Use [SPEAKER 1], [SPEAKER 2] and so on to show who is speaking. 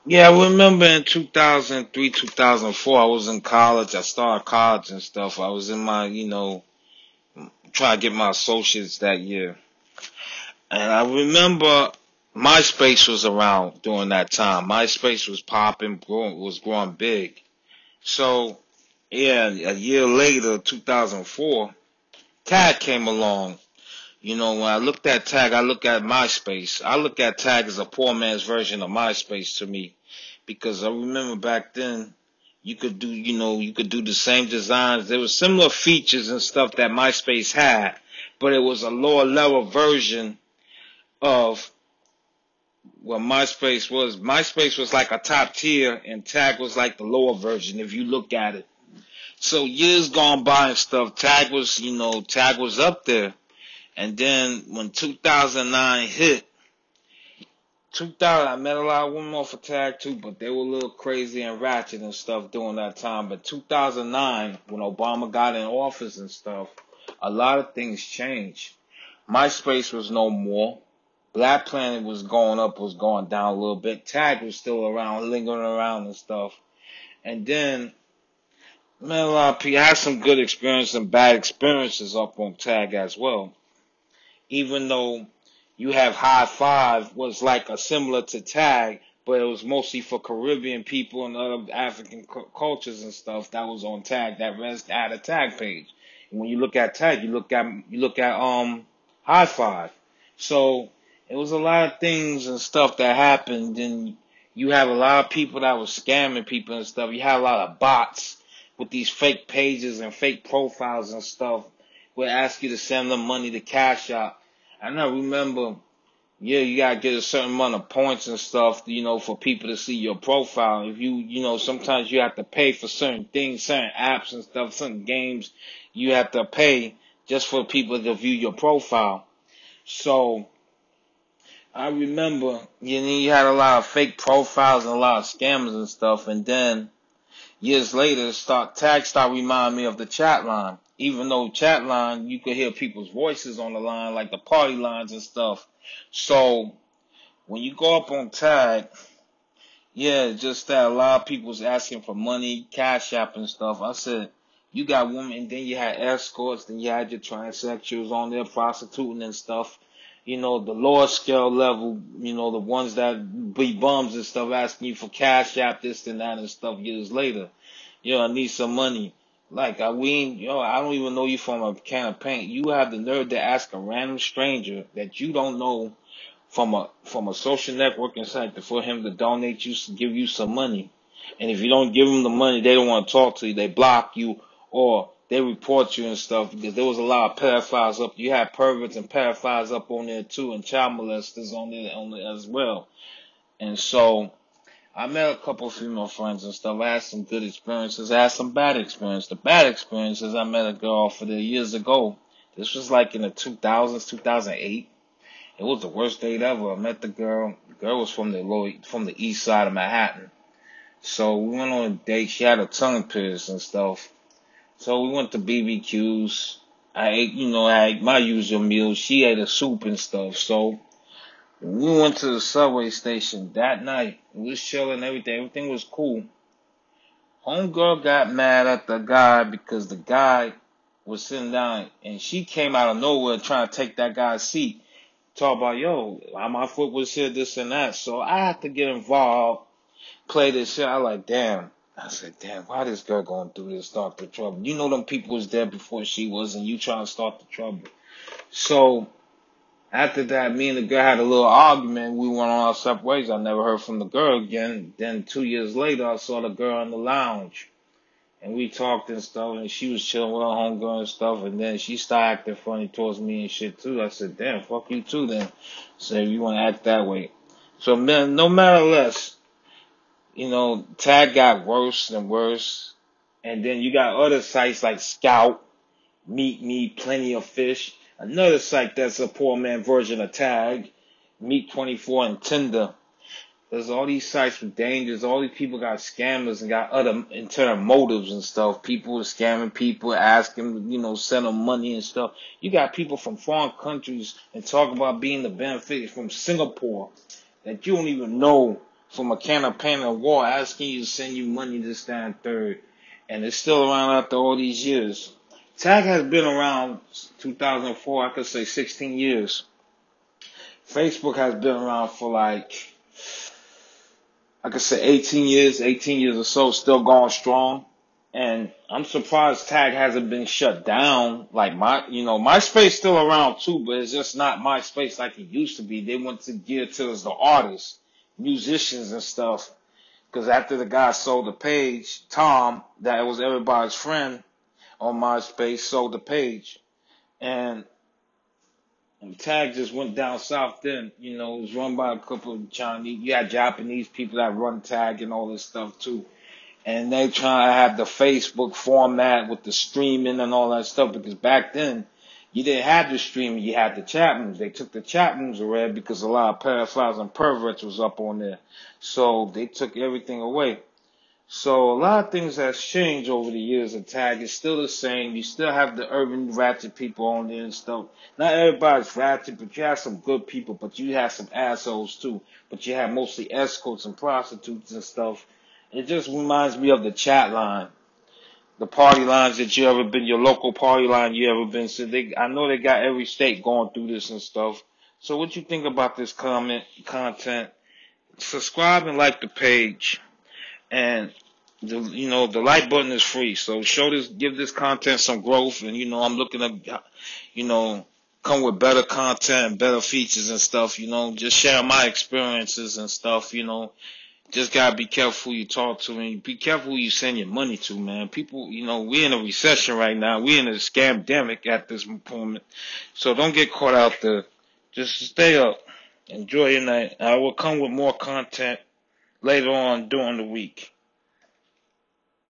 [SPEAKER 1] Yeah, I remember in 2003, 2004, I was in college. I started college and stuff. I was in my, trying to get my associates that year. And I remember MySpace was around during that time. MySpace was popping, was growing big. So, yeah, a year later, 2004, Tag came along. When I looked at Tag, I look at MySpace. I look at Tag as a poor man's version of MySpace to me. Because I remember back then, you could do the same designs. There were similar features and stuff that MySpace had, but it was a lower level version of what MySpace was. MySpace was like a top tier, and Tag was like the lower version, if you look at it. So years gone by and stuff, Tag was up there. And then when 2009 hit, 2000, I met a lot of women off of Tag too, but they were a little crazy and ratchet and stuff during that time. But 2009, when Obama got in office and stuff, a lot of things changed. MySpace was no more. Black Planet was going up, was going down a little bit. Tag was still around, lingering around and stuff. And then, man, a lot of people had some good experiences and bad experiences up on Tag as well. Even though you have High Five was like a similar to Tag, but it was mostly for Caribbean people and other African cultures and stuff that was on Tag. That rest had a Tag page. And when you look at Tag, you look at High Five. So it was a lot of things and stuff that happened, and you have a lot of people that were scamming people and stuff. You had a lot of bots with these fake pages and fake profiles and stuff would ask you to send them money to Cash App. And I remember, yeah, you gotta get a certain amount of points and stuff, for people to see your profile. If sometimes you have to pay for certain things, certain apps and stuff, certain games, you have to pay just for people to view your profile. So I remember, you had a lot of fake profiles and a lot of scammers and stuff, and then years later, Tag start reminding me of the chat line. Even though chat line, you could hear people's voices on the line, like the party lines and stuff. So when you go up on Tag, yeah, just that a lot of people was asking for money, Cash App and stuff. I said, you got women, and then you had escorts, then you had your transsexuals on there prostituting and stuff. The lower scale level, the ones that be bums and stuff asking you for Cash App, this and that and stuff years later. I need some money. Like, I don't even know you from a can of paint. You have the nerve to ask a random stranger that you don't know from a social networking site for him to donate you, give you some money. And if you don't give them the money, they don't want to talk to you. They block you or they report you and stuff because there was a lot of pedophiles up. You had perverts and pedophiles up on there too, and child molesters on there as well. And so I met a couple of female friends and stuff. I had some good experiences. I had some bad experiences. The bad experiences, I met a girl for the years ago. This was like in the 2000s, 2008. It was the worst date ever. I met the girl. The girl was from the east side of Manhattan. So we went on a date. She had a tongue pierced and stuff. So we went to BBQs. I ate my usual meals. She ate a soup and stuff. So we went to the subway station that night. We was chilling, everything. Everything was cool. Homegirl got mad at the guy because the guy was sitting down and she came out of nowhere trying to take that guy's seat. Talk about, yo, my foot was here, this and that. So I had to get involved, play this shit. I like, damn. I said, damn, why this girl going through this, start the trouble? You know them people was there before she was and you trying to start the trouble. So after that, me and the girl had a little argument. We went on our separate ways. I never heard from the girl again. Then 2 years later, I saw the girl in the lounge. And we talked and stuff, and she was chilling with her homegirl and stuff, and then she started acting funny towards me and shit too. I said, damn, fuck you too then. So if you want to act that way. So man, no matter less, Tag got worse and worse. And then you got other sites like Scout, Meet Me, Plenty of Fish. Another site that's a poor man version of Tag, Meet 24 and Tinder. There's all these sites with dangers. All these people got scammers and got other internal motives and stuff. People are scamming people, asking, send them money and stuff. You got people from foreign countries and talk about being the benefit from Singapore that you don't even know from a can of paint and water asking you to send you money this, that, and third. And it's still around after all these years. Tag has been around 2004, I could say 16 years. Facebook has been around for like, I could say 18 years or so, still going strong. And I'm surprised Tag hasn't been shut down. Like MySpace still around too, but it's just not MySpace like it used to be. They went to gear to the artists, musicians and stuff. Because after the guy sold the page, Tom, that was everybody's friend on MySpace, sold the page. And Tag just went down south then. It was run by a couple of Chinese. You had Japanese people that run Tag and all this stuff too. And they try to have the Facebook format with the streaming and all that stuff, because back then you didn't have the streaming, you had the chat rooms. They took the chat rooms away because a lot of pedophiles and perverts was up on there. So they took everything away. So a lot of things has changed over the years. The Tag is still the same. You still have the urban ratchet people on there and stuff. Not everybody's ratchet, but you have some good people, but you have some assholes too. But you have mostly escorts and prostitutes and stuff. It just reminds me of the chat line, the party lines that you ever been, your local party line you ever been. So I know they got every state going through this and stuff. So what you think about this content? Subscribe and like the page, and the like button is free. So give this content some growth, and I'm looking to, come with better content, better features and stuff. Just share my experiences and stuff. Just gotta be careful who you talk to, and be careful who you send your money to, man. People, we're in a recession right now. We're in a scamdemic at this moment. So don't get caught out there. Just stay up. Enjoy your night. I will come with more content later on during the week.